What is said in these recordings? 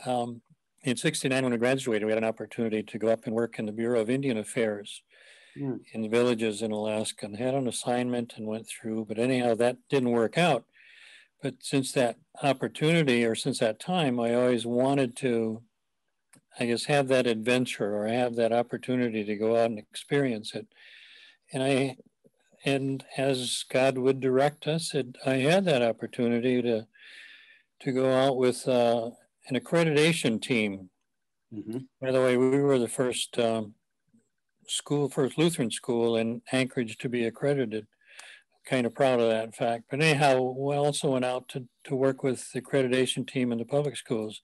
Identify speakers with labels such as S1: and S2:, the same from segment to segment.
S1: in '69, when I graduated, we had an opportunity to go up and work in the Bureau of Indian Affairs in the villages in Alaska, and had an assignment and went through. But anyhow, that didn't work out. But since that opportunity, or since that time, I always wanted to, I guess, have that adventure or have that opportunity to go out and experience it. And as God would direct us, I had that opportunity to go out with an accreditation team. By the way, we were the first first Lutheran school in Anchorage to be accredited. Kind of proud of that fact. But anyhow, we also went out to work with the accreditation team in the public schools,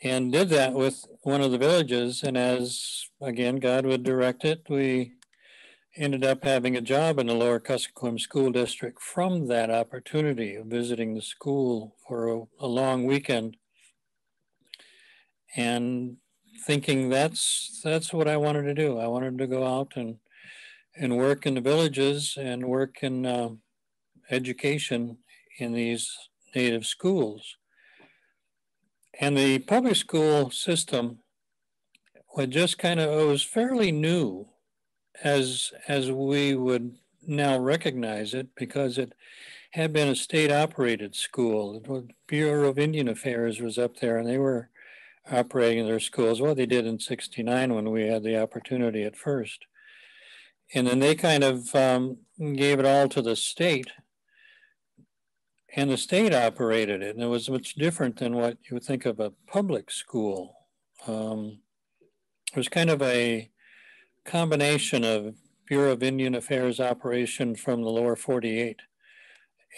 S1: and did that with one of the villages. And as, again, God would direct it, we ended up having a job in the Lower Kuskokwim School District from that opportunity of visiting the school for a long weekend, and thinking that's what I wanted to do. I wanted to go out and work in the villages and work in education in these native schools. And the public school system was just kind of, it was fairly new as we would now recognize it, because it had been a state operated school. The Bureau of Indian Affairs was up there, and they were operating their schools. Well, they did in '69 when we had the opportunity at first. And then they kind of gave it all to the state, and the state operated it. And it was much different than what you would think of a public school. It was kind of a combination of Bureau of Indian Affairs operation from the lower 48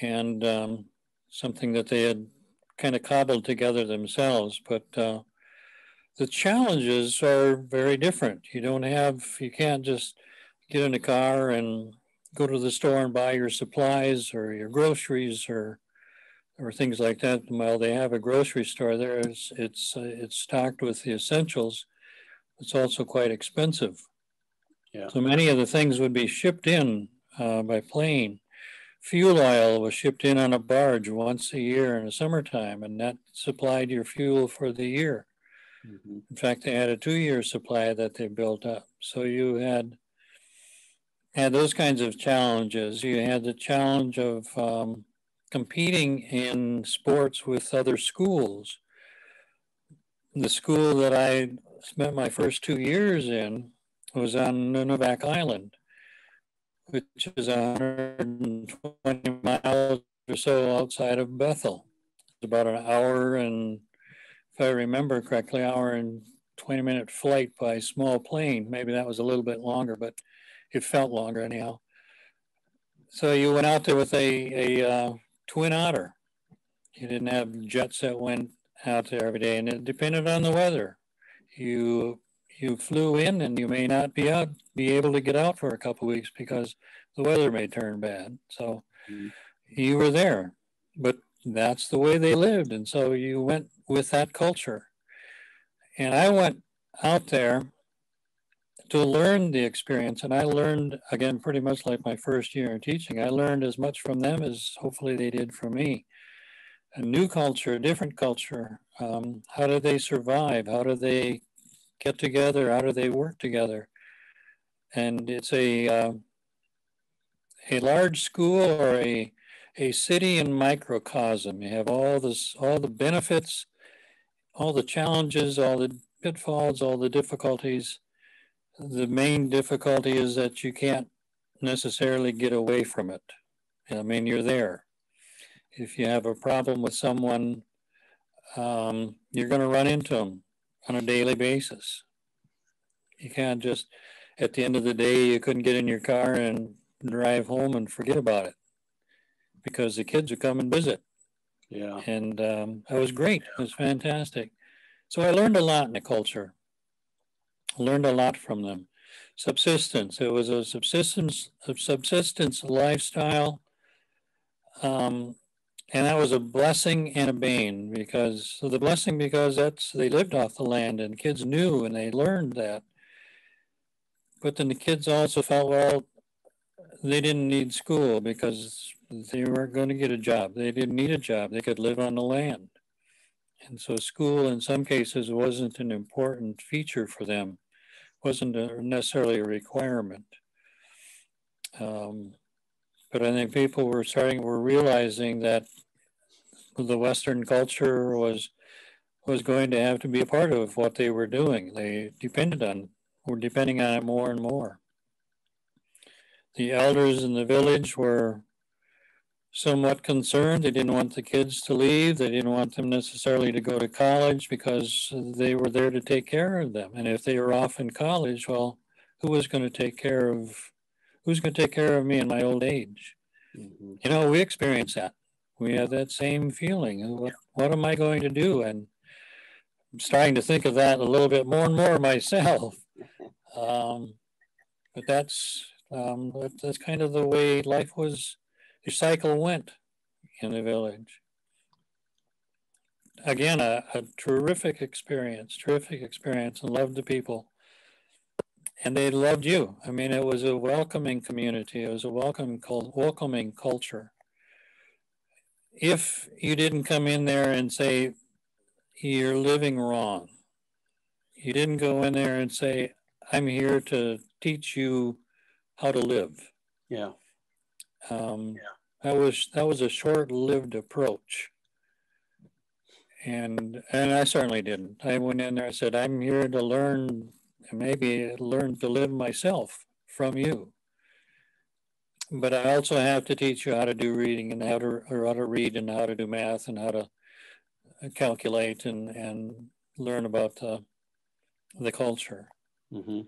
S1: and something that they had kind of cobbled together themselves. But the challenges are very different. You can't just get in a car and go to the store and buy your supplies or your groceries or things like that. While they have a grocery store there, it's stocked with the essentials. It's also quite expensive.
S2: Yeah.
S1: So many of the things would be shipped in by plane. Fuel oil was shipped in on a barge once a year in the summertime, and that supplied your fuel for the year. In fact, they had a 2-year supply that they built up. So you had those kinds of challenges. You had the challenge of competing in sports with other schools. The school that I spent my first 2 years in was on Nunivak Island, which is 120 miles or so outside of Bethel. It's about an hour and, if I remember correctly, hour and 20-minute flight by small plane. Maybe that was a little bit longer, but it felt longer anyhow. So you went out there with a Twin Otter. You didn't have jets that went out there every day, and it depended on the weather. You flew in, and you may not be able to get out for a couple of weeks because the weather may turn bad. So you were there, but that's the way they lived, and so you went with that culture. And I went out there to learn the experience, and I learned, again, pretty much like my first year in teaching. I learned as much from them as hopefully they did from me. A new culture, a different culture. How do they survive? How do they get together? How do they work together? And it's a large school or a city in microcosm. You have all the benefits, all the challenges, all the pitfalls, all the difficulties. The main difficulty is that you can't necessarily get away from it. I mean, you're there. If you have a problem with someone, you're going to run into them on a daily basis. You can't just, at the end of the day, you couldn't get in your car and drive home and forget about it because the kids would come and visit.
S2: Yeah.
S1: And that was great. It was fantastic. So I learned a lot in the culture. Learned a lot from them. Subsistence. It was a subsistence lifestyle. And that was a blessing and a bane because the blessing because they lived off the land and kids knew and they learned that. But then the kids also felt, well, they didn't need school because they weren't going to get a job. They didn't need a job. They could live on the land. And so school in some cases wasn't an important feature for them, wasn't necessarily a requirement. But I think people were realizing that the Western culture was going to have to be a part of what they were doing. They were depending on it more and more. The elders in the village were somewhat concerned. They didn't want the kids to leave. They didn't want them necessarily to go to college because they were there to take care of them. And if they were off in college, well, who's going to take care of me in my old age? Mm-hmm. You know, we experience that. We have that same feeling. What am I going to do? And I'm starting to think of that a little bit more and more myself. But that's kind of the way life was. The cycle went in the village. Again, a terrific experience, and loved the people. And they loved you. I mean, it was a welcoming community. It was a welcoming culture. If you didn't come in there and say, you're living wrong, you didn't go in there and say, I'm here to teach you how to live.
S2: Yeah.
S1: That was a short-lived approach. And I certainly didn't. I went in there and said, I'm here to learn, maybe learn to live myself from you. But I also have to teach you how to do reading and how to read and how to do math and how to calculate and learn about the culture. Mm-hmm.